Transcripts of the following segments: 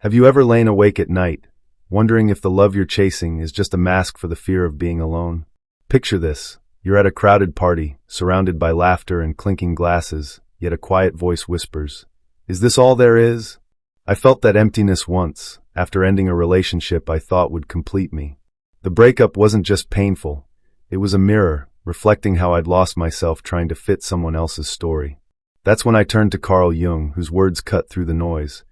Have you ever lain awake at night, wondering if the love you're chasing is just a mask for the fear of being alone? Picture this. You're at a crowded party, surrounded by laughter and clinking glasses, yet a quiet voice whispers, "Is this all there is?" I felt that emptiness once, after ending a relationship I thought would complete me. The breakup wasn't just painful, it was a mirror, reflecting how I'd lost myself trying to fit someone else's story. That's when I turned to Carl Jung, whose words cut through the noise.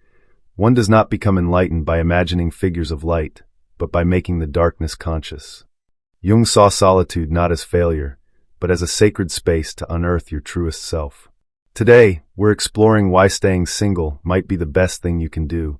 One does not become enlightened by imagining figures of light, but by making the darkness conscious. Jung saw solitude not as failure, but as a sacred space to unearth your truest self. Today, we're exploring why staying single might be the best thing you can do,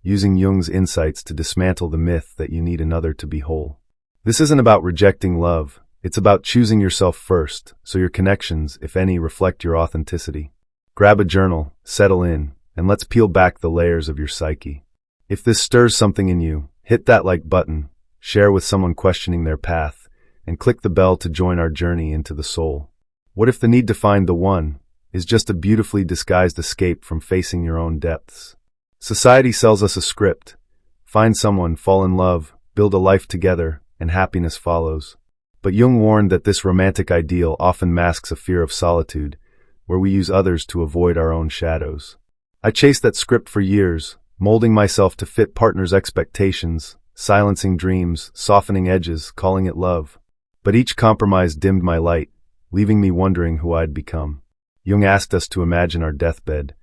using Jung's insights to dismantle the myth that you need another to be whole. This isn't about rejecting love, it's about choosing yourself first, so your connections, if any, reflect your authenticity. Grab a journal, settle in, and let's peel back the layers of your psyche. If this stirs something in you, hit that like button, share with someone questioning their path, and click the bell to join our journey into the soul. What if the need to find the one is just a beautifully disguised escape from facing your own depths? Society sells us a script. Find someone, fall in love, build a life together, and happiness follows. But Jung warned that this romantic ideal often masks a fear of solitude, where we use others to avoid our own shadows. I chased that script for years, molding myself to fit partners' expectations, silencing dreams, softening edges, calling it love. But each compromise dimmed my light, leaving me wondering who I'd become. Jung asked us to imagine our deathbed.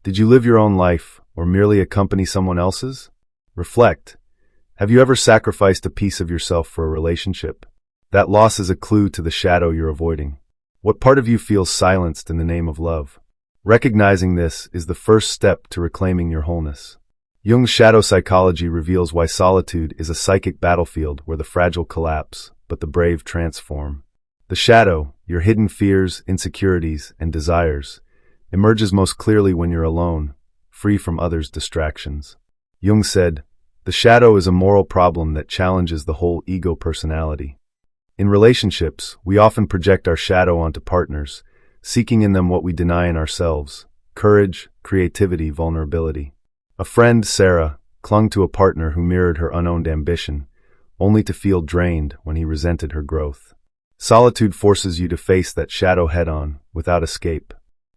Did you live your own life, or merely accompany someone else's? Reflect. Have you ever sacrificed a piece of yourself for a relationship? That loss is a clue to the shadow you're avoiding. What part of you feels silenced in the name of love? Recognizing this is the first step to reclaiming your wholeness. Jung's shadow psychology reveals why solitude is a psychic battlefield where the fragile collapse, but the brave transform. The shadow, your hidden fears, insecurities, and desires, emerges most clearly when you're alone, free from others' distractions. Jung said, "The shadow is a moral problem that challenges the whole ego personality." In relationships, we often project our shadow onto partners, seeking in them what we deny in ourselves: courage, creativity, vulnerability. A friend, Sarah, clung to a partner who mirrored her unowned ambition, only to feel drained when he resented her growth. Solitude forces you to face that shadow head-on, without escape.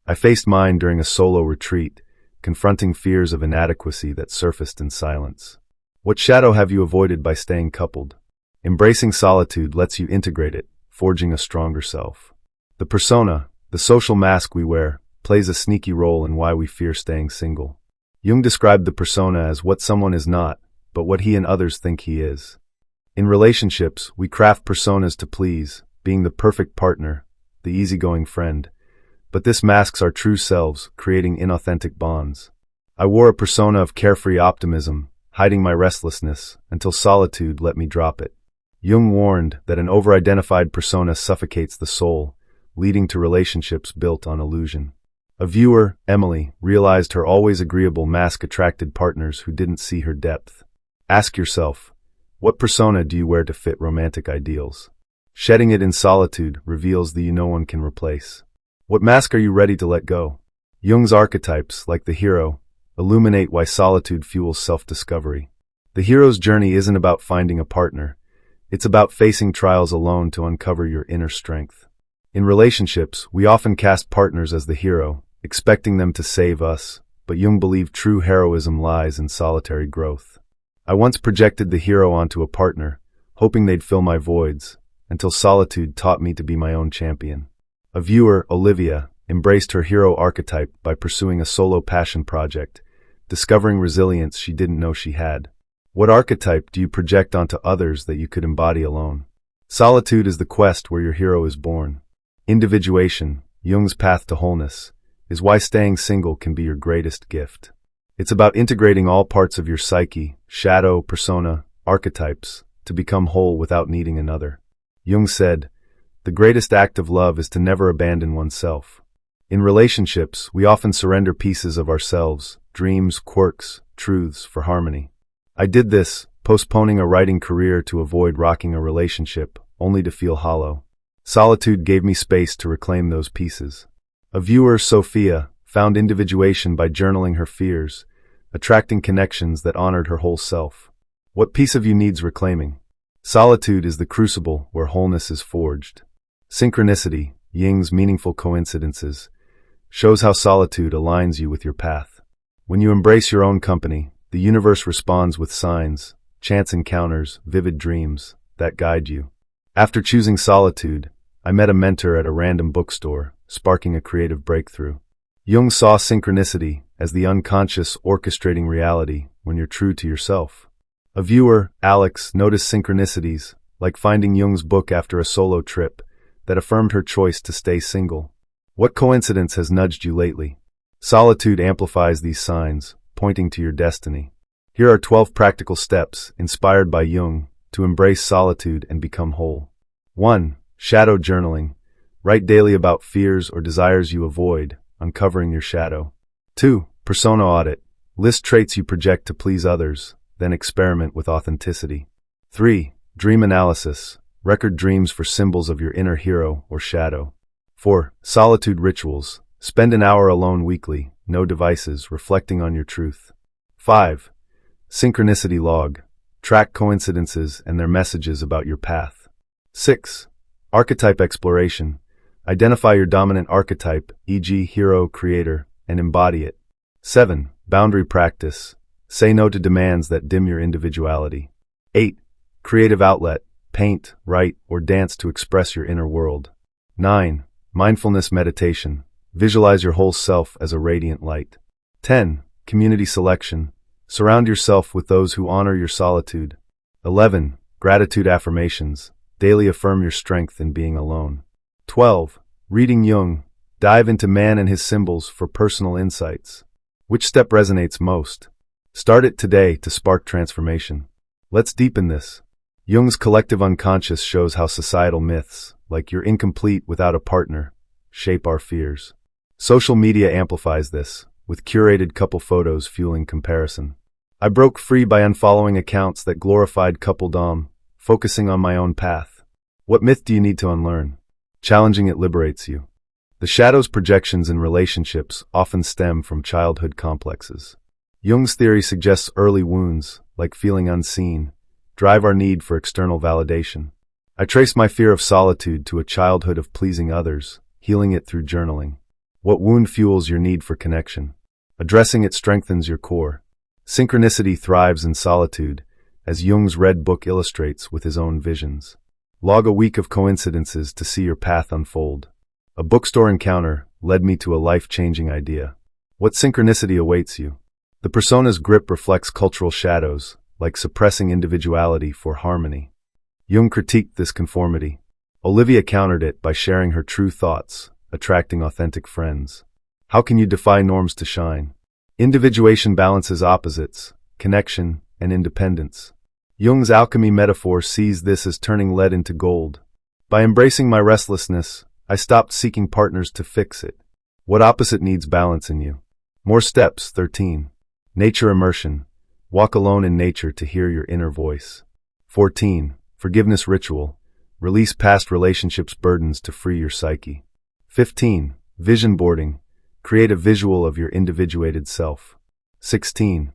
I faced mine during a solo retreat, confronting fears of inadequacy that surfaced in silence. What shadow have you avoided by staying coupled? Embracing solitude lets you integrate it, forging a stronger self. The persona, the social mask we wear, plays a sneaky role in why we fear staying single. Jung described the persona as what someone is not, but what he and others think he is. In relationships, we craft personas to please, being the perfect partner, the easygoing friend. But this masks our true selves, creating inauthentic bonds. I wore a persona of carefree optimism, hiding my restlessness, until solitude let me drop it. Jung warned that an over-identified persona suffocates the soul, leading to relationships built on illusion. A viewer, Emily, realized her always agreeable mask attracted partners who didn't see her depth. Ask yourself, what persona do you wear to fit romantic ideals? Shedding it in solitude reveals the you no one can replace. What mask are you ready to let go? Jung's archetypes, like the hero, illuminate why solitude fuels self-discovery. The hero's journey isn't about finding a partner. It's about facing trials alone to uncover your inner strength. In relationships, we often cast partners as the hero, expecting them to save us, but Jung believed true heroism lies in solitary growth. I once projected the hero onto a partner, hoping they'd fill my voids, until solitude taught me to be my own champion. A viewer, Olivia, embraced her hero archetype by pursuing a solo passion project, discovering resilience she didn't know she had. What archetype do you project onto others that you could embody alone? Solitude is the quest where your hero is born. Individuation, Jung's path to wholeness, is why staying single can be your greatest gift. It's about integrating all parts of your psyche, shadow, persona, archetypes, to become whole without needing another. Jung said, "The greatest act of love is to never abandon oneself." In relationships, we often surrender pieces of ourselves, dreams, quirks, truths, for harmony. I did this, postponing a writing career to avoid rocking a relationship, only to feel hollow. Solitude gave me space to reclaim those pieces. A viewer, Sophia, found individuation by journaling her fears, attracting connections that honored her whole self. What piece of you needs reclaiming? Solitude is the crucible where wholeness is forged. Synchronicity, Jung's meaningful coincidences, shows how solitude aligns you with your path. When you embrace your own company, the universe responds with signs, chance encounters, vivid dreams that guide you. After choosing solitude, I met a mentor at a random bookstore, sparking a creative breakthrough. Jung saw synchronicity as the unconscious orchestrating reality when you're true to yourself. A viewer, Alex, noticed synchronicities, like finding Jung's book after a solo trip, that affirmed her choice to stay single. What coincidence has nudged you lately? Solitude amplifies these signs, pointing to your destiny. Here are 12 practical steps, inspired by Jung, to embrace solitude and become whole. 1. Shadow journaling. Write daily about fears or desires you avoid, uncovering your shadow. 2. Persona audit. List traits you project to please others, then experiment with authenticity. 3. Dream analysis. Record dreams for symbols of your inner hero or shadow. 4. Solitude rituals. Spend an hour alone weekly, no devices, reflecting on your truth. 5. Synchronicity log. Track coincidences and their messages about your path. 6. Archetype exploration. Identify your dominant archetype, e.g. hero, creator, and embody it. 7. Boundary practice. Say no to demands that dim your individuality. 8. Creative outlet. Paint, write, or dance to express your inner world. 9. Mindfulness meditation. Visualize your whole self as a radiant light. 10. Community selection. Surround yourself with those who honor your solitude. 11. Gratitude affirmations. Daily affirm your strength in being alone. 12. Reading Jung. Dive into man and his symbols for personal insights. Which step resonates most? Start it today to spark transformation. Let's deepen this. Jung's collective unconscious shows how societal myths, like "you're incomplete without a partner," shape our fears. Social media amplifies this, with curated couple photos fueling comparison. I broke free by unfollowing accounts that glorified couple-dom, focusing on my own path. What myth do you need to unlearn? Challenging it liberates you. The shadow's projections in relationships often stem from childhood complexes. Jung's theory suggests early wounds, like feeling unseen, drive our need for external validation. I trace my fear of solitude to a childhood of pleasing others, healing it through journaling. What wound fuels your need for connection? Addressing it strengthens your core. Synchronicity thrives in solitude, as Jung's Red Book illustrates with his own visions. Log a week of coincidences to see your path unfold. A bookstore encounter led me to a life-changing idea. What synchronicity awaits you? The persona's grip reflects cultural shadows, like suppressing individuality for harmony. Jung critiqued this conformity. Olivia countered it by sharing her true thoughts, attracting authentic friends. How can you defy norms to shine? Individuation balances opposites, connection, and independence. Jung's alchemy metaphor sees this as turning lead into gold. By embracing my restlessness, I stopped seeking partners to fix it. What opposite needs balance in you? More steps. 13. Nature immersion. Walk alone in nature to hear your inner voice. 14. Forgiveness ritual. Release past relationships' burdens to free your psyche. 15. Vision boarding. Create a visual of your individuated self. 16.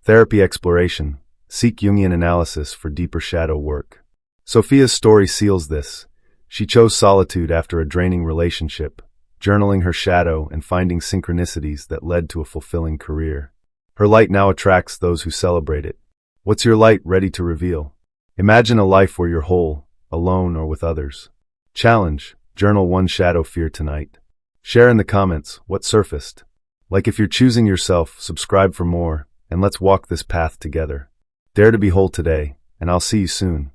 Therapy exploration. Seek Jungian analysis for deeper shadow work. Sophia's story seals this. She chose solitude after a draining relationship, journaling her shadow and finding synchronicities that led to a fulfilling career. Her light now attracts those who celebrate it. What's your light ready to reveal? Imagine a life where you're whole, alone or with others. Challenge. Journal one shadow fear tonight. Share in the comments what surfaced. Like if you're choosing yourself, subscribe for more, and let's walk this path together. Dare to be whole today, and I'll see you soon.